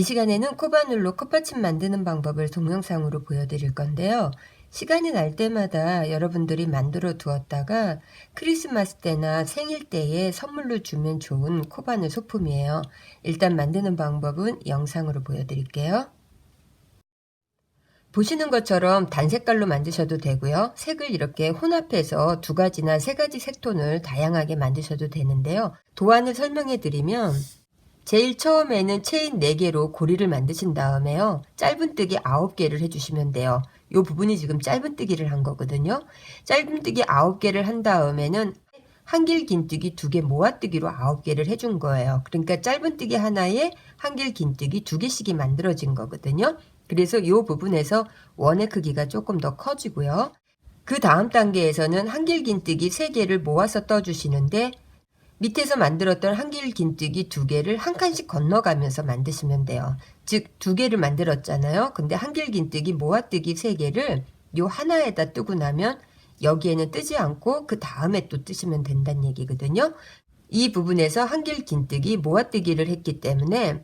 이 시간에는 코바늘로 컵받침 만드는 방법을 동영상으로 보여드릴 건데요. 시간이 날 때마다 여러분들이 만들어 두었다가 크리스마스 때나 생일 때에 선물로 주면 좋은 코바늘 소품이에요. 일단 만드는 방법은 영상으로 보여드릴게요. 보시는 것처럼 단색깔로 만드셔도 되고요. 색을 이렇게 혼합해서 2가지나 3가지 색톤을 다양하게 만드셔도 되는데요. 도안을 설명해 드리면 제일 처음에는 체인 4개로 고리를 만드신 다음에요. 짧은뜨기 9개를 해주시면 돼요. 이 부분이 지금 짧은뜨기를 한 거거든요. 짧은뜨기 9개를 한 다음에는 한길 긴뜨기 2개 모아뜨기로 9개를 해준 거예요. 그러니까 짧은뜨기 하나에 한길 긴뜨기 2개씩이 만들어진 거거든요. 그래서 이 부분에서 원의 크기가 조금 더 커지고요. 그 다음 단계에서는 한길 긴뜨기 3개를 모아서 떠주시는데 밑에서 만들었던 한길 긴뜨기 2개를 한 칸씩 건너가면서 만드시면 돼요. 즉 2개를 만들었잖아요. 근데 한길 긴뜨기 모아뜨기 3개를 요 하나에다 뜨고 나면 여기에는 뜨지 않고 그 다음에 또 뜨시면 된다는 얘기거든요. 이 부분에서 한길 긴뜨기 모아뜨기를 했기 때문에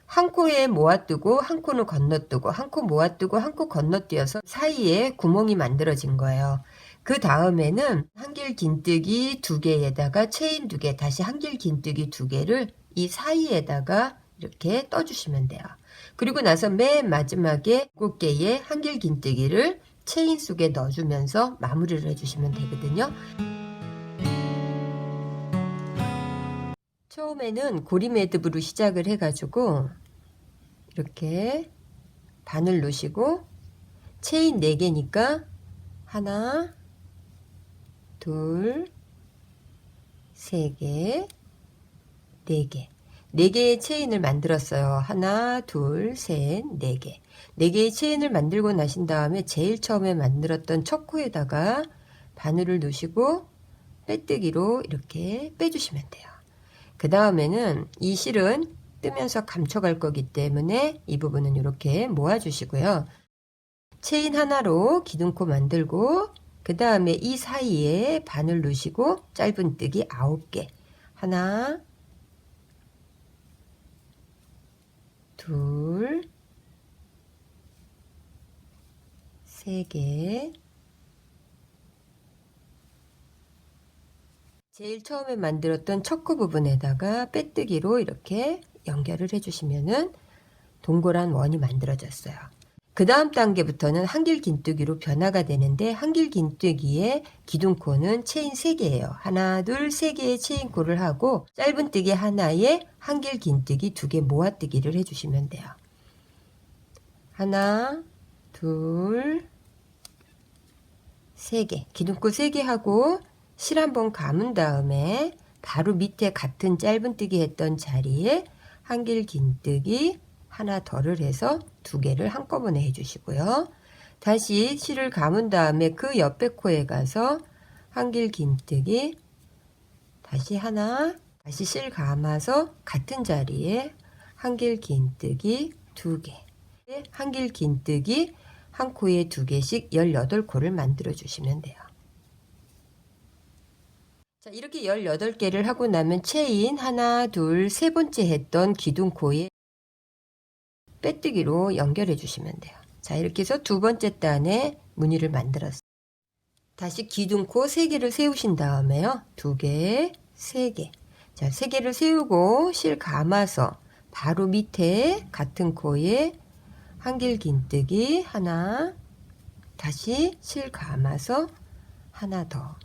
한 코에 모아뜨고 한 코는 건너뜨고 한 코 모아뜨고 한 코 건너뛰어서 사이에 구멍이 만들어진 거예요. 그 다음에는 한길 긴뜨기 2개에다가 체인 2개, 다시 한길 긴뜨기 2개를 이 사이에다가 이렇게 떠주시면 돼요. 그리고 나서 맨 마지막에 7개의 한길 긴뜨기를 체인 속에 넣어주면서 마무리를 해주시면 되거든요. 처음에는 고리 매듭으로 시작을 해가지고 이렇게 바늘 놓으시고 체인 4개니까 하나, 둘, 3개, 4개. 4개의 체인을 만들었어요. 하나, 둘, 셋, 4개. 4개의 체인을 만들고 나신 다음에 제일 처음에 만들었던 첫 코에다가 바늘을 놓으시고 빼뜨기로 이렇게 빼주시면 돼요. 그 다음에는 이 실은 뜨면서 감춰갈 거기 때문에 이 부분은 이렇게 모아주시고요. 체인 하나로 기둥코 만들고 그 다음에 이 사이에 바늘 넣으시고 짧은뜨기 9개. 하나, 둘, 3개. 제일 처음에 만들었던 첫 코 부분에다가 빼뜨기로 이렇게 연결을 해주시면은 동그란 원이 만들어졌어요. 그 다음 단계부터는 한길 긴뜨기로 변화가 되는데 한길 긴뜨기의 기둥코는 체인 3개예요. 하나, 둘, 3개의 체인코를 하고 짧은뜨기 하나에 한길 긴뜨기 2개 모아뜨기를 해주시면 돼요. 하나, 둘, 3개. 기둥코 3개 하고 실 한번 감은 다음에 바로 밑에 같은 짧은뜨기 했던 자리에 한길 긴뜨기 하나 덜을 해서 2개를 한꺼번에 해주시고요. 다시 실을 감은 다음에 그 옆에 코에 가서 한길 긴뜨기 다시 하나, 다시 실 감아서 같은 자리에 한길 긴뜨기 2개, 한길 긴뜨기 한 코에 2개씩 18코를 만들어 주시면 돼요. 자, 이렇게 18개를 하고 나면 체인 하나, 둘, 3번째 했던 기둥코에 빼뜨기로 연결해 주시면 돼요. 자, 이렇게 해서 2번째 단에 무늬를 만들었어요. 다시 기둥코 3개를 세우신 다음에요. 2개, 3개. 자, 3개를 세우고 실 감아서 바로 밑에 같은 코에 한길 긴뜨기 하나, 다시 실 감아서 하나 더.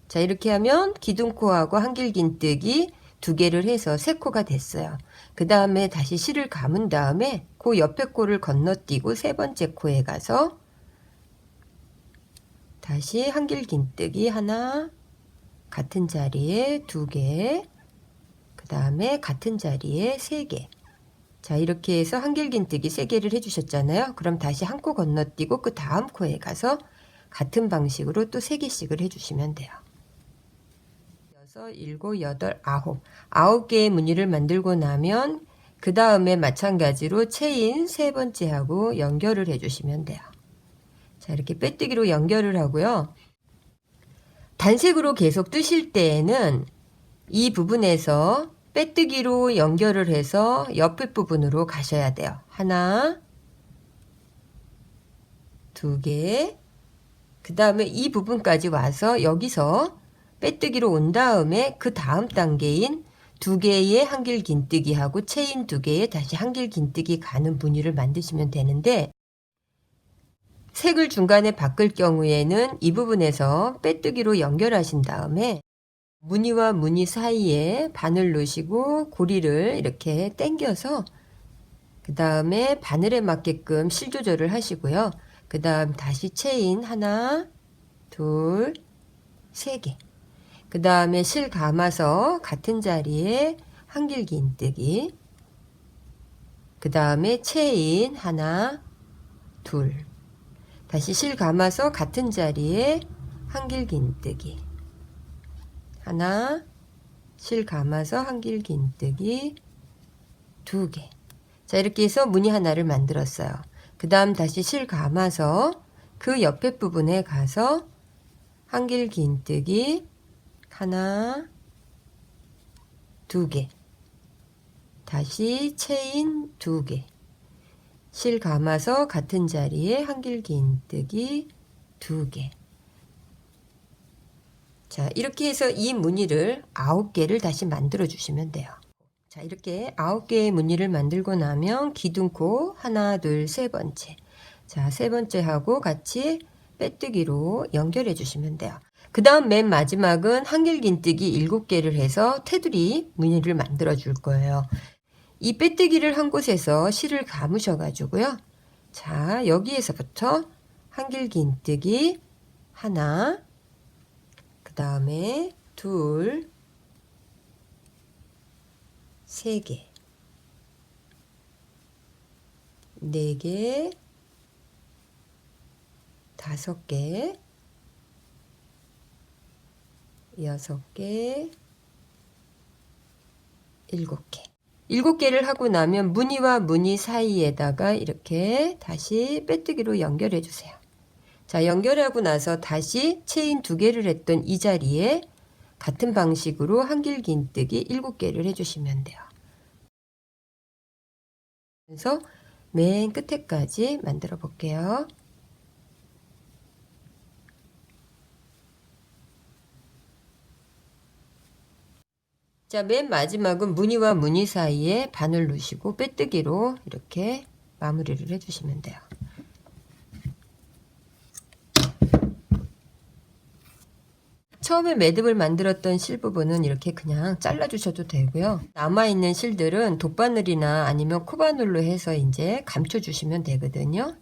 자, 이렇게 하면 기둥코하고 한길 긴뜨기 2개를 해서 3코가 됐어요. 그 다음에 다시 실을 감은 다음에 그 옆에 코를 건너뛰고 3번째 코에 가서 다시 한길 긴뜨기 하나, 같은 자리에 2개, 그 다음에 같은 자리에 3개. 자, 이렇게 해서 한길 긴뜨기 3개를 해주셨잖아요. 그럼 다시 한 코 건너뛰고 그 다음 코에 가서 같은 방식으로 또 3개씩을 해주시면 돼요. 6, 7, 8, 9. 9개의 무늬를 만들고 나면 그 다음에 마찬가지로 체인 3번째 하고 연결을 해주시면 돼요. 자, 이렇게 빼뜨기로 연결을 하고요. 단색으로 계속 뜨실 때에는 이 부분에서 빼뜨기로 연결을 해서 옆에 부분으로 가셔야 돼요. 하나, 두 개, 그 다음에 이 부분까지 와서 여기서 빼뜨기로 온 다음에 그 다음 단계인 두 개의 한길 긴뜨기 하고 체인 두 개의 다시 한길 긴뜨기 가는 무늬를 만드시면 되는데, 색을 중간에 바꿀 경우에는 이 부분에서 빼뜨기로 연결하신 다음에 무늬와 무늬 사이에 바늘 넣으시고 고리를 이렇게 당겨서 그 다음에 바늘에 맞게끔 실 조절을 하시고요. 그 다음 다시 체인 하나, 둘, 세 개. 그 다음에 실 감아서 같은 자리에 한길 긴뜨기. 그 다음에 체인 하나, 둘. 다시 실 감아서 같은 자리에 한길 긴뜨기. 하나, 실 감아서 한길 긴뜨기 두 개. 자, 이렇게 해서 무늬 하나를 만들었어요. 그 다음 다시 실 감아서 그 옆에 부분에 가서 한길 긴뜨기 하나, 두 개. 다시 체인 두 개. 실 감아서 같은 자리에 한길 긴뜨기 두 개. 자, 이렇게 해서 이 무늬를 9개를 다시 만들어 주시면 돼요. 자, 이렇게 9개의 무늬를 만들고 나면 기둥코 하나, 둘, 세 번째. 자, 세 번째 하고 같이 빼뜨기로 연결해 주시면 돼요. 그 다음 맨 마지막은 한길 긴뜨기 7개를 해서 테두리 무늬를 만들어 줄 거예요. 이 빼뜨기를 한 곳에서 실을 감으셔 가지고요. 자, 여기에서부터 한길 긴뜨기 하나, 그 다음에 둘, 세 개, 네 개, 다섯 개, 여섯 개, 일곱 개. 7개를 하고 나면 무늬와 무늬 사이에다가 이렇게 다시 빼뜨기로 연결해 주세요. 자, 연결하고 나서 다시 체인 2개를 했던 이 자리에 같은 방식으로 한길 긴뜨기 7개를 해주시면 돼요. 그래서 맨 끝에까지 만들어 볼게요. 자, 맨 마지막은 무늬와 무늬 사이에 바늘 넣으시고 빼뜨기로 이렇게 마무리를 해주시면 돼요. 처음에 매듭을 만들었던 실 부분은 이렇게 그냥 잘라 주셔도 되고요. 남아있는 실들은 돗바늘이나 아니면 코바늘로 해서 이제 감춰 주시면 되거든요.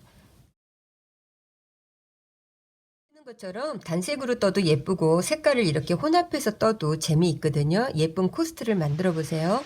것처럼 단색으로 떠도 예쁘고 색깔을 이렇게 혼합해서 떠도 재미있거든요. 예쁜 코스트를 만들어 보세요.